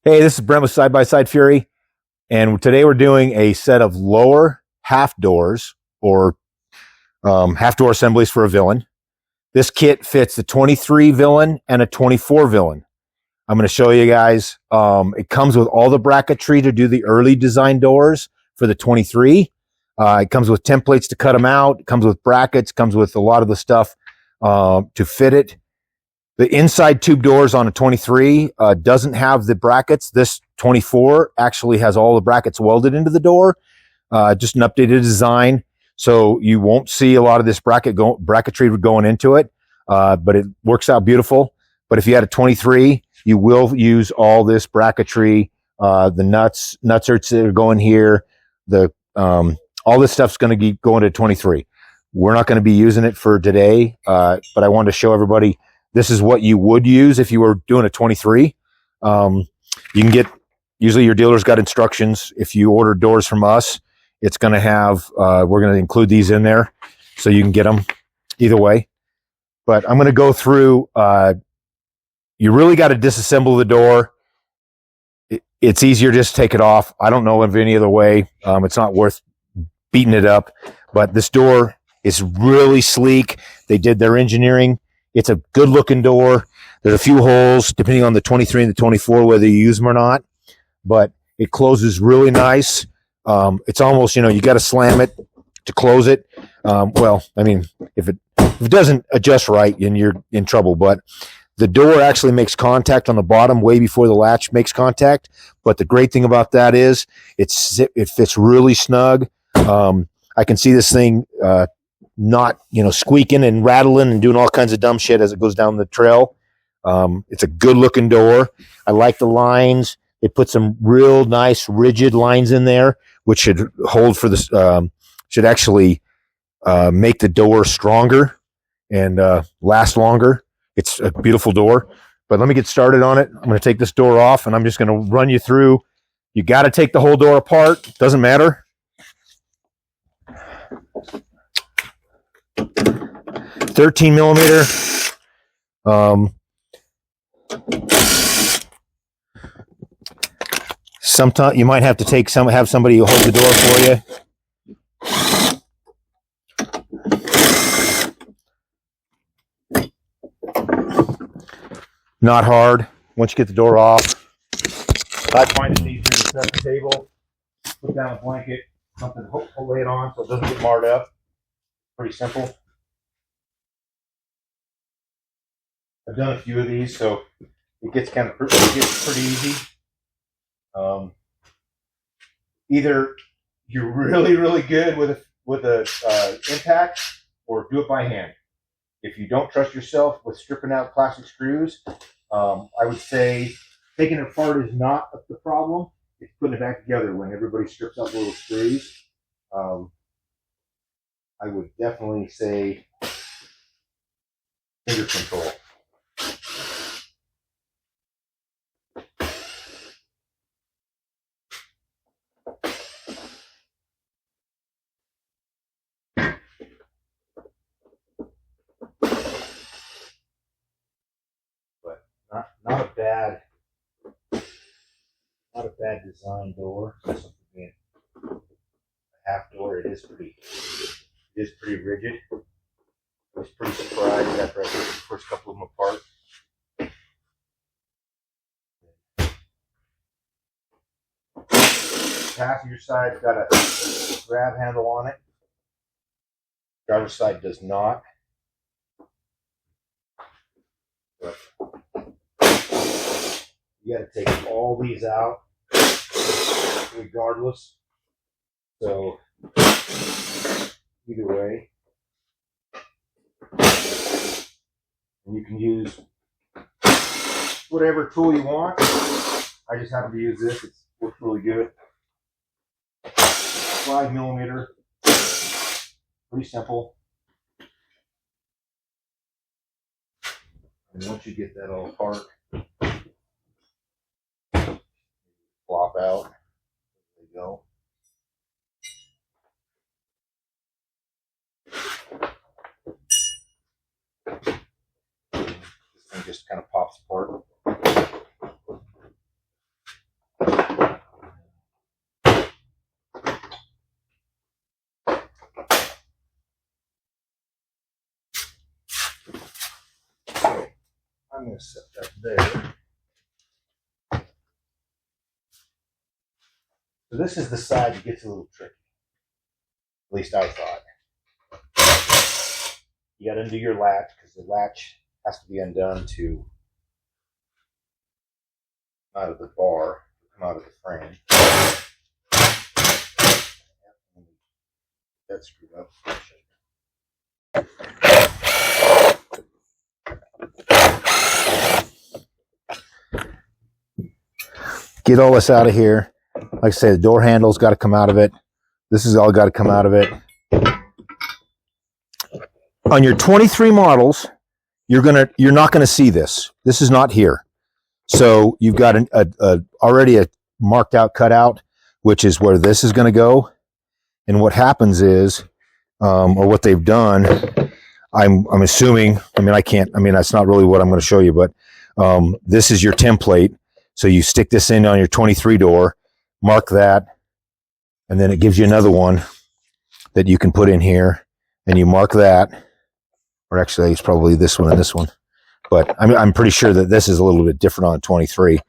Hey, this is Brent with Side by Side Fury, and today we're doing a set of lower half doors or half door assemblies for a villain. This kit fits the 23 villain and a 24 villain. I'm going to show you guys. It comes with all the bracketry to do the early design doors for the 23. It comes with templates to cut them out. It comes with brackets. Comes with a lot of the stuff to fit it. The inside tube doors on a 23 doesn't have the brackets. This 24 actually has all the brackets welded into the door. Just an updated design, so you won't see a lot of this bracketry going into it, but it works out beautiful. But if you had a 23, you will use all this bracketry, the nuts that are going here, the all this stuff's going to go into 23. We're not going to be using it for today, but I wanted to show everybody this is what you would use if you were doing a 23. You can get, usually your dealer's got instructions. If you order doors from us, it's going to have, we're going to include these in there so you can get them either way. But I'm going to go through, you really got to disassemble the door. It's easier just to take it off. I don't know of any other way. It's not worth beating it up, but this door is really sleek. They did their engineering. It's a good looking door. There's a few holes depending on the 23 and the 24, whether you use them or not, but it closes really nice. It's almost, you got to slam it to close it. Well, I mean, if it doesn't adjust right, then you're in trouble, but the door actually makes contact on the bottom way before the latch makes contact. But the great thing about that is it fits really snug. I can see this thing, not, squeaking and rattling and doing all kinds of dumb shit as it goes down the trail. It's a good looking door. I like the lines. They put some real nice rigid lines in there, which should hold for this, should actually make the door stronger and last longer. It's a beautiful door. But let me get started on it. I'm going to take this door off and I'm just going to run you through. You got to take the whole door apart. Doesn't matter. 13 millimeter. Sometimes you might have to have somebody hold the door for you. Not hard. Once you get the door off, I find it easier to set the table, put down a blanket, something to lay it on so it doesn't get marred up. Pretty simple. I've done a few of these, so it gets pretty easy. Either you're really, really good with a impact, or do it by hand. If you don't trust yourself with stripping out plastic screws, I would say taking it apart is not the problem. It's putting it back together when everybody strips out the little screws. I would definitely say finger control. But not a bad design door. Being a half door, it is pretty rigid. I was pretty surprised after I took the first couple of them apart. Passenger side's got a grab handle on it. Driver's side does not. But you got to take all these out regardless. So either way, and you can use whatever tool you want. I just happen to use this. It works really good. 5 millimeter, pretty simple. And once you get that all apart, flop out. There you go. This thing just kind of pops apart. I'm going to set that there. So this is the side that gets a little tricky. At least I thought. You got to undo your latch because the latch has to be undone to come out of the bar, come out of the frame. That's screwed up. Get all this out of here. Like I say, the door handle's got to come out of it. This is all got to come out of it. On your 23 models, you're not gonna see this. This is not here. So you've got already a marked out cutout, which is where this is going to go. And what happens is, or what they've done, I'm assuming. I mean, that's not really what I'm going to show you, but this is your template. So you stick this in on your 23 door, mark that, and then it gives you another one that you can put in here, and you mark that. Or actually, it's probably this one and this one. But I'm pretty sure that this is a little bit different on a 23.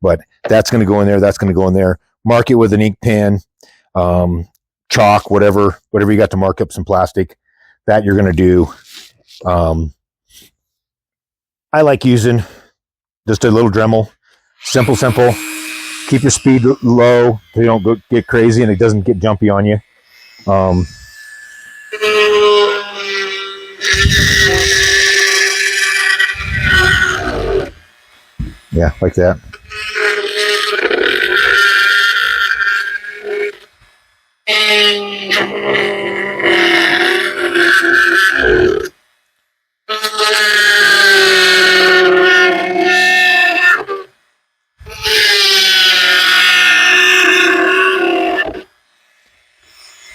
But that's going to go in there. That's going to go in there. Mark it with an ink pen, chalk, whatever you got to mark up some plastic. That you're going to do. I like using just a little Dremel. Simple. Keep your speed low so you don't get crazy and it doesn't get jumpy on you. Yeah, like that.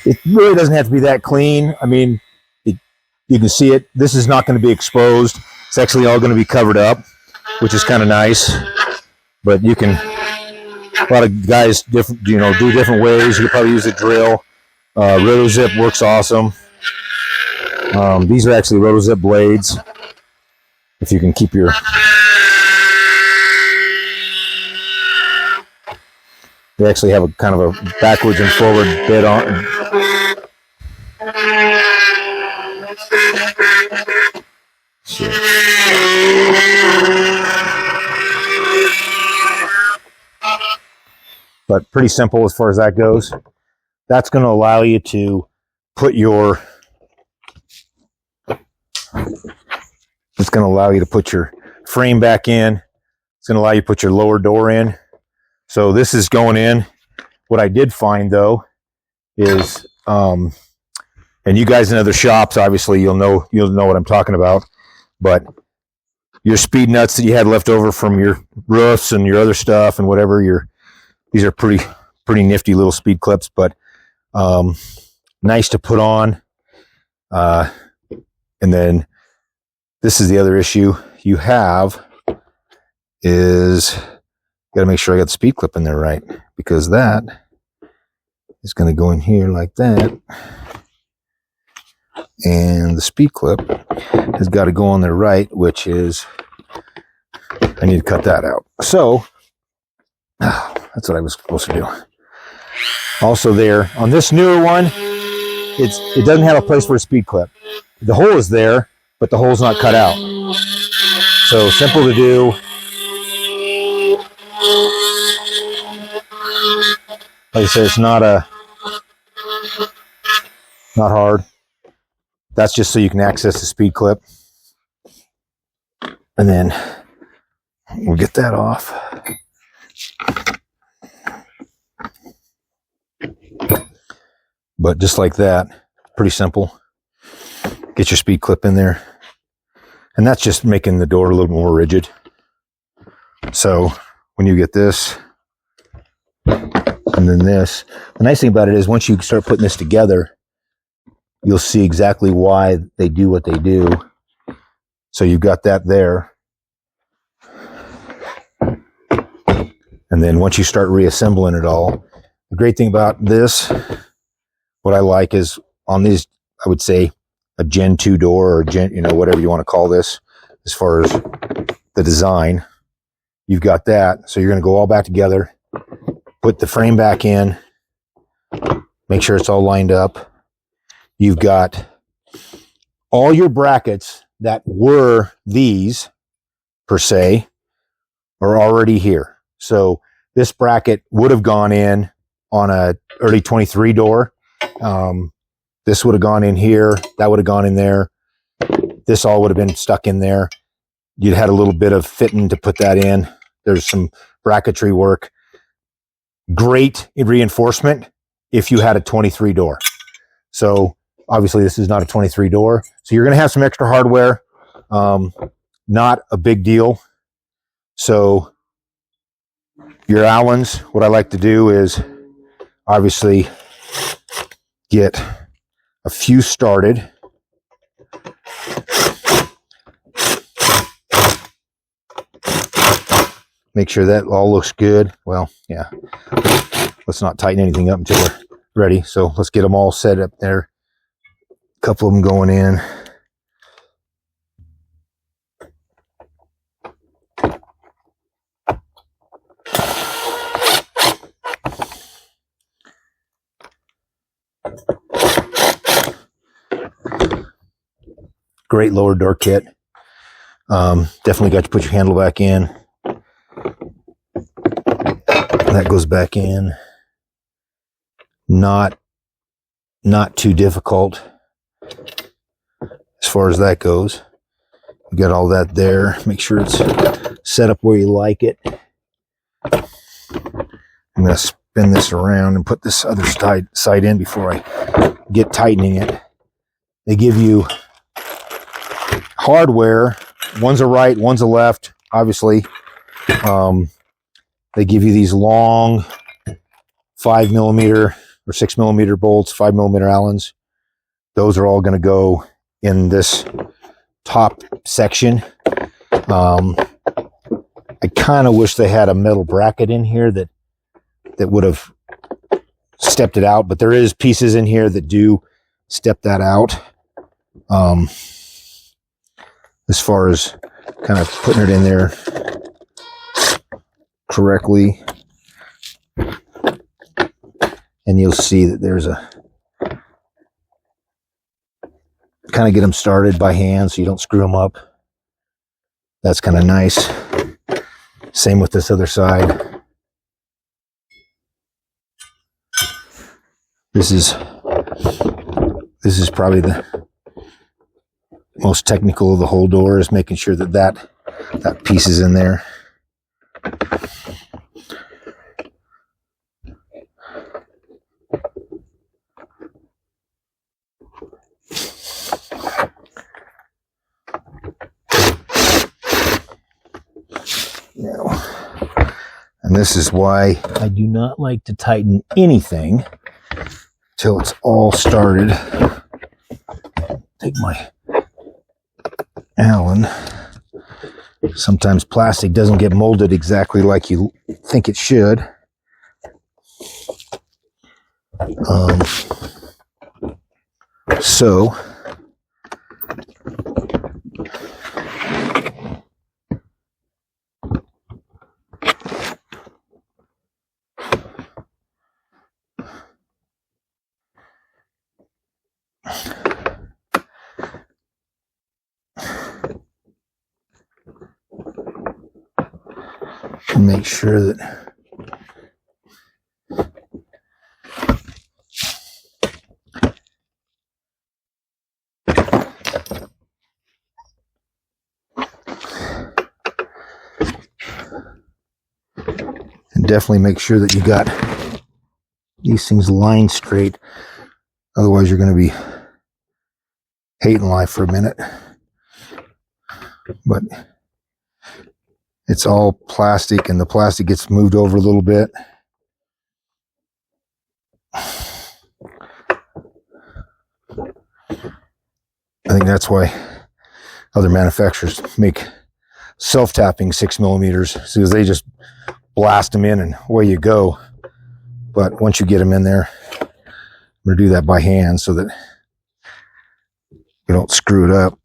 It really doesn't have to be that clean. I mean, you can see it. This is not going to be exposed. It's actually all going to be covered up, which is kind of nice. But you can, a lot of guys do different ways. You could probably use a drill. Rotozip works awesome. These are actually Rotozip blades. If you can keep your... They actually have a kind of a backwards and forward bit on. But pretty simple as far as that goes. That's going to allow you to put your... It's going to allow you to put your frame back in. It's going to allow you to put your lower door in. So this is going in. What I did find though is, and you guys in other shops, obviously you'll know what I'm talking about, but your speed nuts that you had left over from your roofs and your other stuff and whatever, these are pretty nifty little speed clips, but nice to put on. And then this is the other issue you have is got to make sure I got the speed clip in there right, because that is going to go in here like that. And the speed clip has got to go on there right, which is, I need to cut that out. So, that's what I was supposed to do. Also there, on this newer one, it doesn't have a place for a speed clip. The hole is there, but the hole's not cut out. So, simple to do. Like I said, it's not hard. That's just so you can access the speed clip. And then we'll get that off. But just like that, pretty simple. Get your speed clip in there. And that's just making the door a little more rigid. So when you get this, and then this, the nice thing about it is once you start putting this together, you'll see exactly why they do what they do. So you've got that there. And then once you start reassembling it all, the great thing about this, what I like is on these, I would say a Gen 2 door or Gen, whatever you want to call this, as far as the design. You've got that. So you're going to go all back together, put the frame back in, make sure it's all lined up. You've got all your brackets that were these, per se, are already here. So this bracket would have gone in on a early 23 door. This would have gone in here. That would have gone in there. This all would have been stuck in there. You'd had a little bit of fitting to put that in. There's some bracketry work. Great reinforcement if you had a 23 door. So obviously this is not a 23 door. So you're going to have some extra hardware. Not a big deal. So your Allens, what I like to do is obviously get a few started. Make sure that all looks good. Well, yeah. Let's not tighten anything up until we're ready. So let's get them all set up there. A couple of them going in. Great lower door kit. Definitely got to put your handle back in. That goes back in. Not too difficult as far as that goes. You got all that there. Make sure it's set up where you like it. I'm going to spin this around and put this other side in before I get tightening it. They give you hardware. One's a right, one's a left, obviously. They give you these long 5mm or 6mm bolts, 5mm Allens. Those are all going to go in this top section. I kind of wish they had a metal bracket in here that would have stepped it out, but there is pieces in here that do step that out. As far as kind of putting it in there correctly, and you'll see that there's a kind of get them started by hand so you don't screw them up. That's kind of nice. Same with this other side. This is probably the most technical of the whole door, is making sure that piece is in there. Now, and this is why I do not like to tighten anything till it's all started. Take my Allen. Sometimes plastic doesn't get molded exactly like you think it should. So make sure that and definitely make sure that you got these things lined straight. Otherwise you're going to be hating life for a minute. But it's all plastic, and the plastic gets moved over a little bit. I think that's why other manufacturers make self-tapping 6mm, because they just blast them in and away you go. But once you get them in there, I'm going to do that by hand so that you don't screw it up.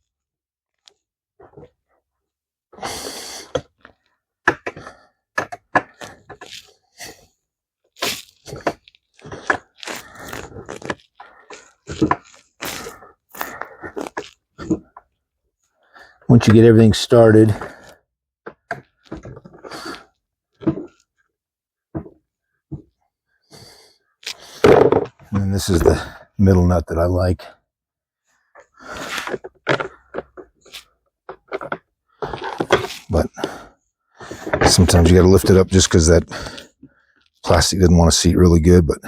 once you get everything started, and this is the middle nut that I like. But sometimes you got to lift it up just because that plastic doesn't want to seat really good. But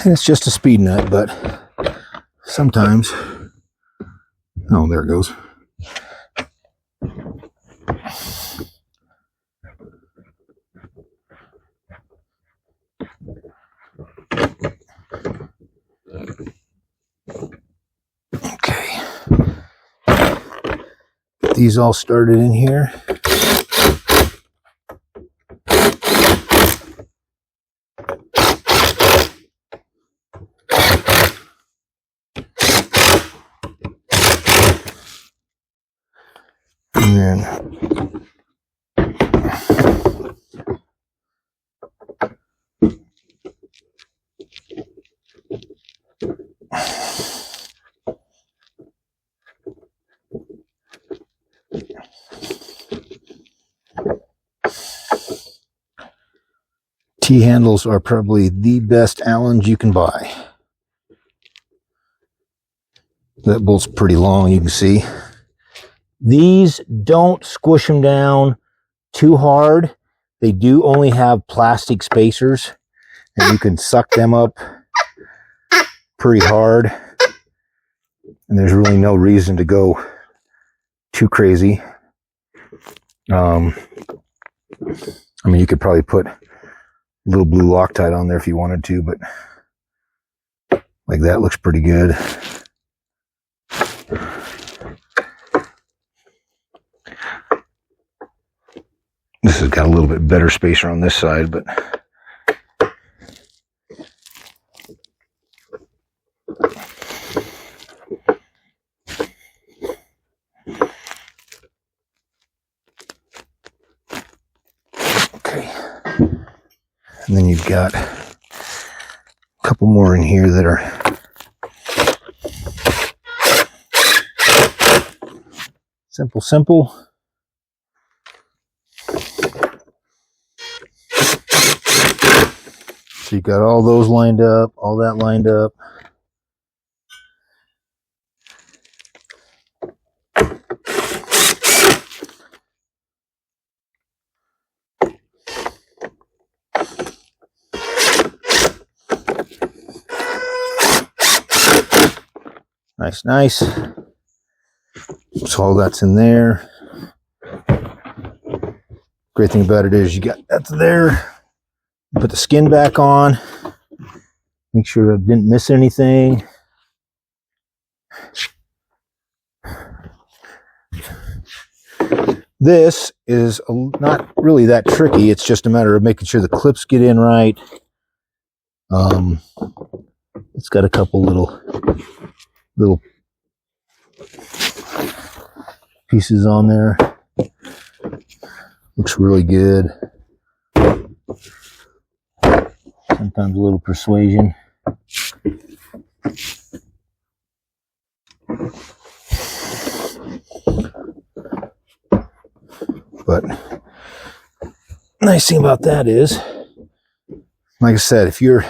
it's just a speed nut, but sometimes, oh, there it goes. Okay. Get these all started in here. And then T-handles are probably the best Allens you can buy. That bolt's pretty long, you can see. These don't squish them down too hard. They do only have plastic spacers, and you can suck them up pretty hard. And there's really no reason to go too crazy. I mean, you could probably put a little blue Loctite on there if you wanted to, but like that looks pretty good. This has got a little bit better spacer on this side, but okay. And then you've got a couple more in here that are simple. So you got all those lined up, all that lined up. Nice. So all that's in there. Great thing about it is you got that's there. Put the skin back on. Make sure I didn't miss anything. This is not really that tricky. It's just a matter of making sure the clips get in right. It's got a couple little pieces on there. Looks really good. Sometimes a little persuasion. But nice thing about that is, like I said, if you're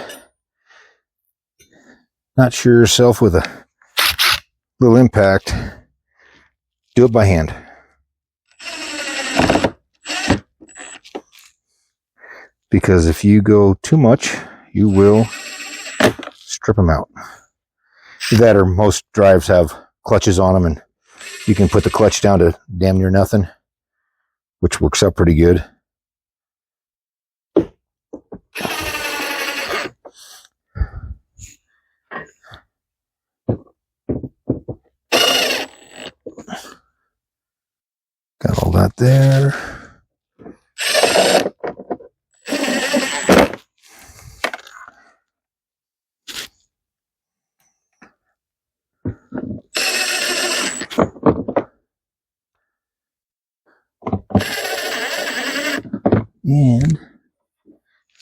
not sure yourself with a little impact, do it by hand. Because if you go too much, you will strip them out. That or most drives have clutches on them, and you can put the clutch down to damn near nothing, which works out pretty good. Got all that there.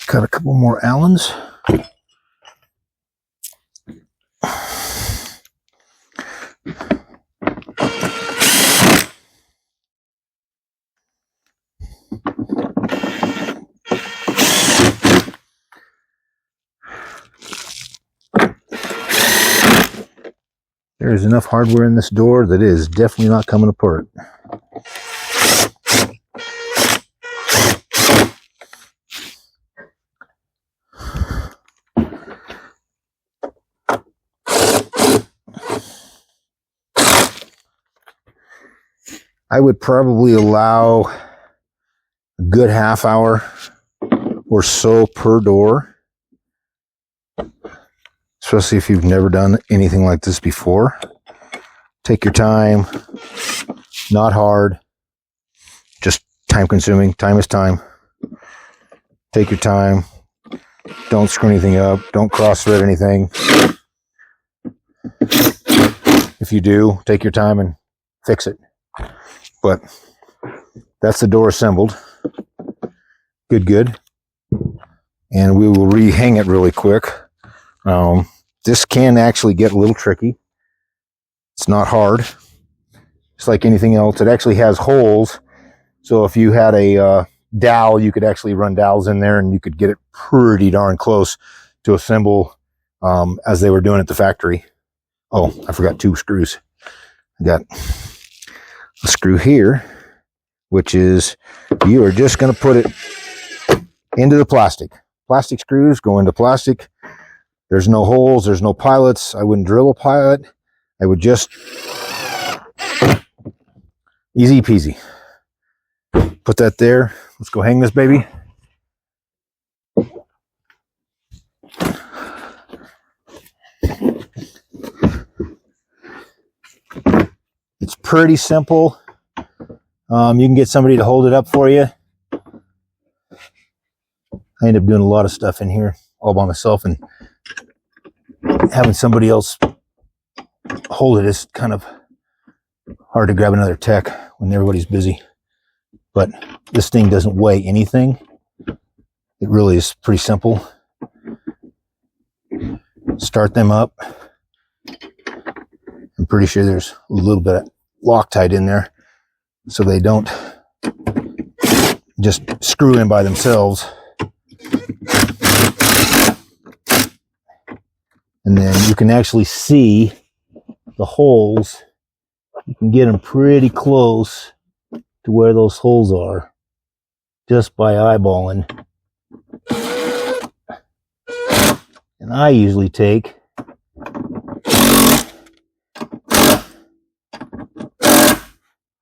Cut a couple more Allens. There's enough hardware in this door that it is definitely not coming apart. I would probably allow a good half hour or so per door, especially if you've never done anything like this before. Take your time, not hard, just time consuming. Time is time. Take your time. Don't screw anything up. Don't cross thread anything. If you do, take your time and fix it. But that's the door assembled. Good. And we will rehang it really quick. This can actually get a little tricky. It's not hard. It's like anything else. It actually has holes. So if you had a dowel, you could actually run dowels in there and you could get it pretty darn close to assemble as they were doing at the factory. Oh, I forgot 2 screws. I got a screw here, which is you are just going to put it into the plastic. Plastic screws go into plastic. There's no holes. There's no pilots. I wouldn't drill a pilot. I would just easy peasy. Put that there. Let's go hang this baby. It's pretty simple. You can get somebody to hold it up for you. I end up doing a lot of stuff in here all by myself, and having somebody else hold it is kind of hard to grab another tech when everybody's busy. But this thing doesn't weigh anything. It really is pretty simple. Start them up. I'm pretty sure there's a little bit of Loctite in there so they don't just screw in by themselves. And then you can actually see the holes. You can get them pretty close to where those holes are just by eyeballing. And I usually take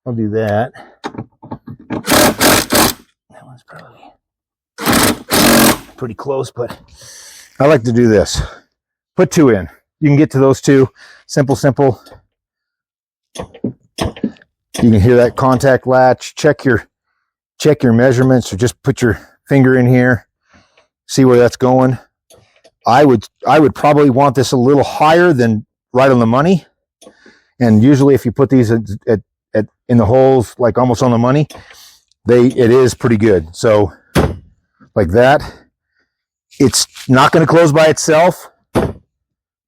I'll do that. That one's probably pretty close, but I like to do this. Put 2 in. You can get to those 2. Simple. You can hear that contact latch. Check your measurements, or just put your finger in here. See where that's going. I would probably want this a little higher than right on the money. And usually if you put these in the holes, like almost on the money, it is pretty good. So like that. It's not going to close by itself,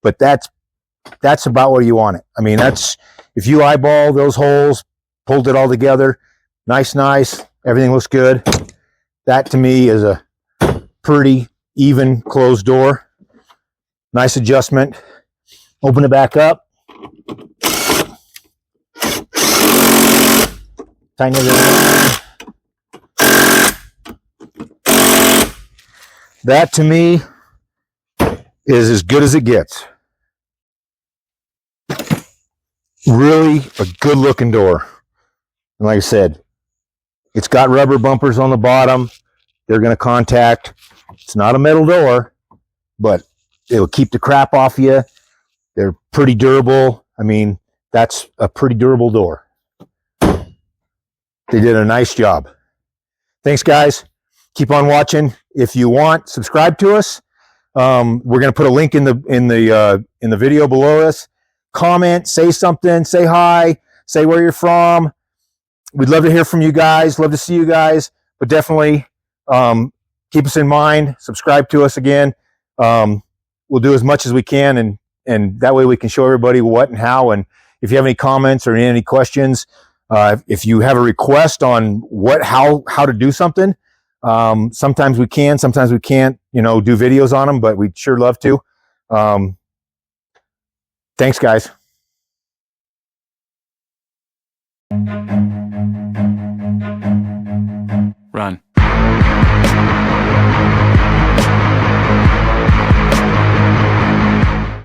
but that's about where you want it. I mean, that's, if you eyeball those holes, pulled it all together, nice, everything looks good. That to me is a pretty even closed door. Nice adjustment. Open it back up. Tighten it in. That to me is as good as it gets. Really a good looking door. And like I said, it's got rubber bumpers on the bottom. They're going to contact. It's not a metal door, but it'll keep the crap off you. They're pretty durable. I mean, that's a pretty durable door. They did a nice job. Thanks, guys. Keep on watching. If you want, subscribe to us. We're going to put a link in the video below us. Comment, say something, say hi, say where you're from. We'd love to hear from you guys. Love to see you guys. But definitely keep us in mind, subscribe to us again. We'll do as much as we can, and that way we can show everybody what and how. And if you have any comments or any questions, if you have a request on how to do something, sometimes we can, sometimes we can't, do videos on them, but we'd sure love to. Thanks, guys.